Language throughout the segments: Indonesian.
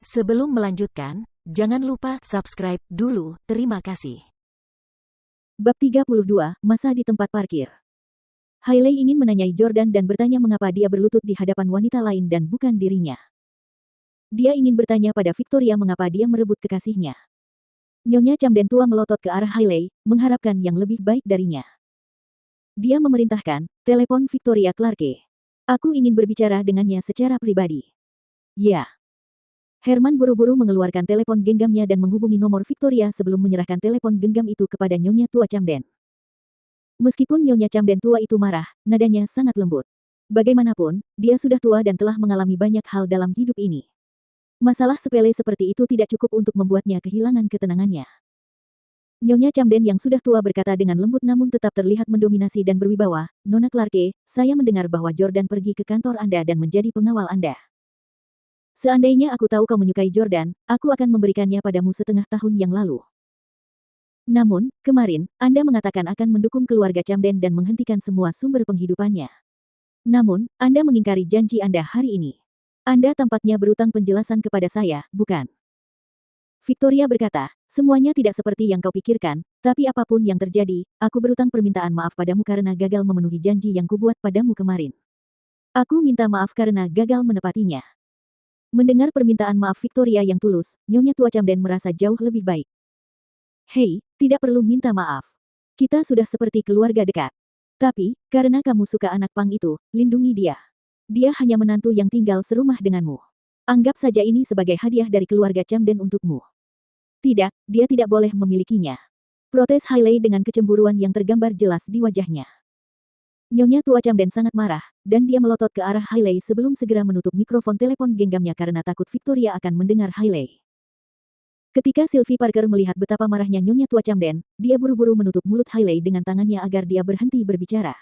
Sebelum melanjutkan, jangan lupa subscribe dulu, terima kasih. Bab 32, Masa di tempat parkir. Hailey ingin menanyai Jordan dan bertanya mengapa dia berlutut di hadapan wanita lain dan bukan dirinya. Dia ingin bertanya pada Victoria mengapa dia merebut kekasihnya. Nyonya Camden tua melotot ke arah Hailey, mengharapkan yang lebih baik darinya. Dia memerintahkan, telepon Victoria Clarke. Aku ingin berbicara dengannya secara pribadi. Ya. Herman buru-buru mengeluarkan telepon genggamnya dan menghubungi nomor Victoria sebelum menyerahkan telepon genggam itu kepada Nyonya tua Camden. Meskipun Nyonya Camden tua itu marah, nadanya sangat lembut. Bagaimanapun, dia sudah tua dan telah mengalami banyak hal dalam hidup ini. Masalah sepele seperti itu tidak cukup untuk membuatnya kehilangan ketenangannya. Nyonya Camden yang sudah tua berkata dengan lembut namun tetap terlihat mendominasi dan berwibawa, Nona Clarke, saya mendengar bahwa Jordan pergi ke kantor Anda dan menjadi pengawal Anda. Seandainya aku tahu kau menyukai Jordan, aku akan memberikannya padamu setengah tahun yang lalu. Namun, kemarin, Anda mengatakan akan mendukung keluarga Camden dan menghentikan semua sumber penghidupannya. Namun, Anda mengingkari janji Anda hari ini. Anda tampaknya berutang penjelasan kepada saya, bukan? Victoria berkata, semuanya tidak seperti yang kau pikirkan, tapi apapun yang terjadi, aku berutang permintaan maaf padamu karena gagal memenuhi janji yang kubuat padamu kemarin. Aku minta maaf karena gagal menepatinya. Mendengar permintaan maaf Victoria yang tulus, Nyonya tua Camden merasa jauh lebih baik. Hei, tidak perlu minta maaf. Kita sudah seperti keluarga dekat. Tapi, karena kamu suka anak pang itu, lindungi dia. Dia hanya menantu yang tinggal serumah denganmu. Anggap saja ini sebagai hadiah dari keluarga Camden untukmu. Tidak, dia tidak boleh memilikinya. Protes Hailey dengan kecemburuan yang tergambar jelas di wajahnya. Nyonya tua Camden sangat marah, dan dia melotot ke arah Hailey sebelum segera menutup mikrofon telepon genggamnya karena takut Victoria akan mendengar Hailey. Ketika Sylvie Parker melihat betapa marahnya Nyonya tua Camden, dia buru-buru menutup mulut Hailey dengan tangannya agar dia berhenti berbicara.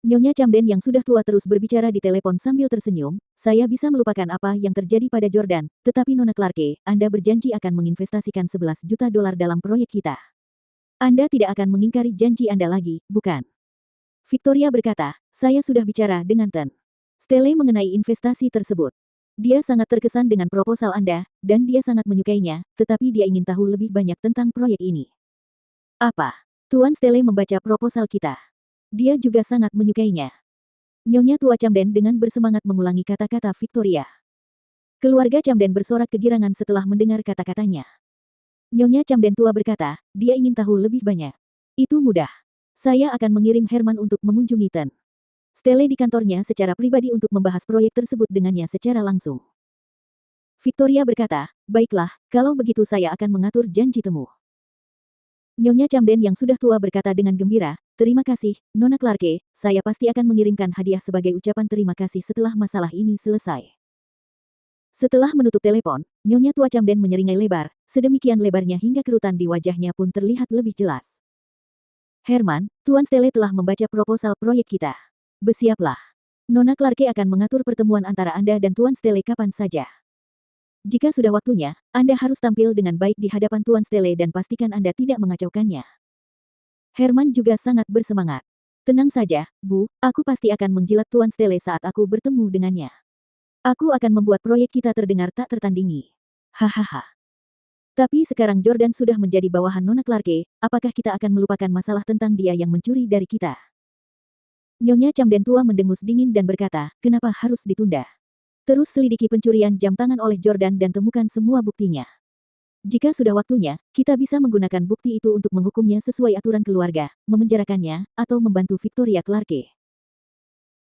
Nyonya Camden yang sudah tua terus berbicara di telepon sambil tersenyum, saya bisa melupakan apa yang terjadi pada Jordan, tetapi Nona Clarke, Anda berjanji akan menginvestasikan $11 juta dalam proyek kita. Anda tidak akan mengingkari janji Anda lagi, bukan? Victoria berkata, saya sudah bicara dengan Ten Stelle mengenai investasi tersebut. Dia sangat terkesan dengan proposal Anda, dan dia sangat menyukainya, tetapi dia ingin tahu lebih banyak tentang proyek ini. Apa? Tuan Stelle membaca proposal kita. Dia juga sangat menyukainya. Nyonya tua Camden dengan bersemangat mengulangi kata-kata Victoria. Keluarga Camden bersorak kegirangan setelah mendengar kata-katanya. Nyonya Camden tua berkata, dia ingin tahu lebih banyak. Itu mudah. Saya akan mengirim Herman untuk mengunjungi Ten Stelle di kantornya secara pribadi untuk membahas proyek tersebut dengannya secara langsung. Victoria berkata, baiklah, kalau begitu saya akan mengatur janji temu. Nyonya Camden yang sudah tua berkata dengan gembira, terima kasih, Nona Clarke, saya pasti akan mengirimkan hadiah sebagai ucapan terima kasih setelah masalah ini selesai. Setelah menutup telepon, Nyonya tua Camden menyeringai lebar, sedemikian lebarnya hingga kerutan di wajahnya pun terlihat lebih jelas. Herman, Tuan Stelle telah membaca proposal proyek kita. Bersiaplah. Nona Clarke akan mengatur pertemuan antara Anda dan Tuan Stelle kapan saja. Jika sudah waktunya, Anda harus tampil dengan baik di hadapan Tuan Stelle dan pastikan Anda tidak mengacaukannya. Herman juga sangat bersemangat. Tenang saja, Bu, aku pasti akan menjilat Tuan Stelle saat aku bertemu dengannya. Aku akan membuat proyek kita terdengar tak tertandingi. Hahaha. Tapi sekarang Jordan sudah menjadi bawahan Nona Clarke, apakah kita akan melupakan masalah tentang dia yang mencuri dari kita? Nyonya Camden tua mendengus dingin dan berkata, kenapa harus ditunda? Terus selidiki pencurian jam tangan oleh Jordan dan temukan semua buktinya. Jika sudah waktunya, kita bisa menggunakan bukti itu untuk menghukumnya sesuai aturan keluarga, memenjarakannya, atau membantu Victoria Clarke.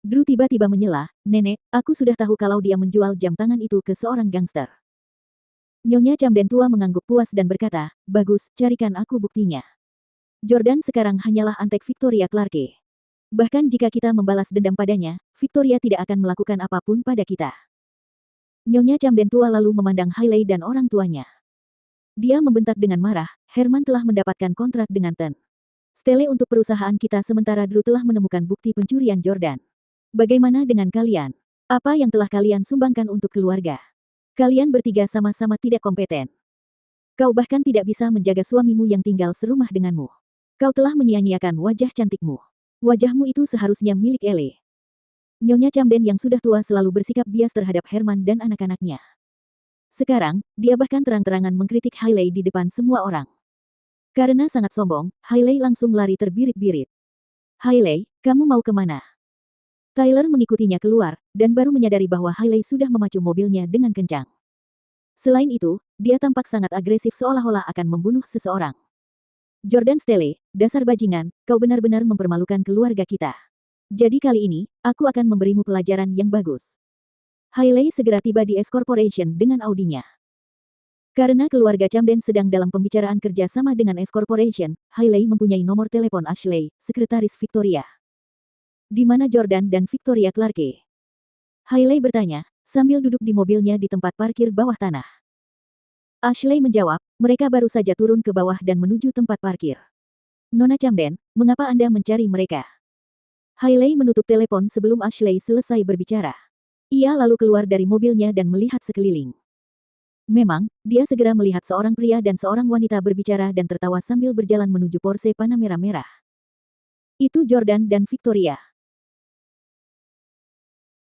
Drew tiba-tiba menyela, Nenek, aku sudah tahu kalau dia menjual jam tangan itu ke seorang gangster. Nyonya Camden tua mengangguk puas dan berkata, bagus, carikan aku buktinya. Jordan sekarang hanyalah antek Victoria Clarke. Bahkan jika kita membalas dendam padanya, Victoria tidak akan melakukan apapun pada kita. Nyonya Camden tua lalu memandang Hailey dan orang tuanya. Dia membentak dengan marah, Herman telah mendapatkan kontrak dengan Ten Stelle untuk perusahaan kita sementara Drew telah menemukan bukti pencurian Jordan. Bagaimana dengan kalian? Apa yang telah kalian sumbangkan untuk keluarga? Kalian bertiga sama-sama tidak kompeten. Kau bahkan tidak bisa menjaga suamimu yang tinggal serumah denganmu. Kau telah menyia-nyiakan wajah cantikmu. Wajahmu itu seharusnya milik Ele. Nyonya Camden yang sudah tua selalu bersikap bias terhadap Herman dan anak-anaknya. Sekarang, dia bahkan terang-terangan mengkritik Hailey di depan semua orang. Karena sangat sombong, Hailey langsung lari terbirit-birit. Hailey, kamu mau kemana? Tyler mengikutinya keluar, dan baru menyadari bahwa Hailey sudah memacu mobilnya dengan kencang. Selain itu, dia tampak sangat agresif seolah-olah akan membunuh seseorang. Jordan Stelle, dasar bajingan, kau benar-benar mempermalukan keluarga kita. Jadi kali ini, aku akan memberimu pelajaran yang bagus. Hailey segera tiba di S Corporation dengan Audinya. Karena keluarga Camden sedang dalam pembicaraan kerja sama dengan S Corporation, Hailey mempunyai nomor telepon Ashley, sekretaris Victoria. Di mana Jordan dan Victoria Clarke? Hailey bertanya, sambil duduk di mobilnya di tempat parkir bawah tanah. Ashley menjawab, mereka baru saja turun ke bawah dan menuju tempat parkir. Nona Camden, mengapa Anda mencari mereka? Hailey menutup telepon sebelum Ashley selesai berbicara. Ia lalu keluar dari mobilnya dan melihat sekeliling. Memang, dia segera melihat seorang pria dan seorang wanita berbicara dan tertawa sambil berjalan menuju Porsche Panamera merah. Itu Jordan dan Victoria.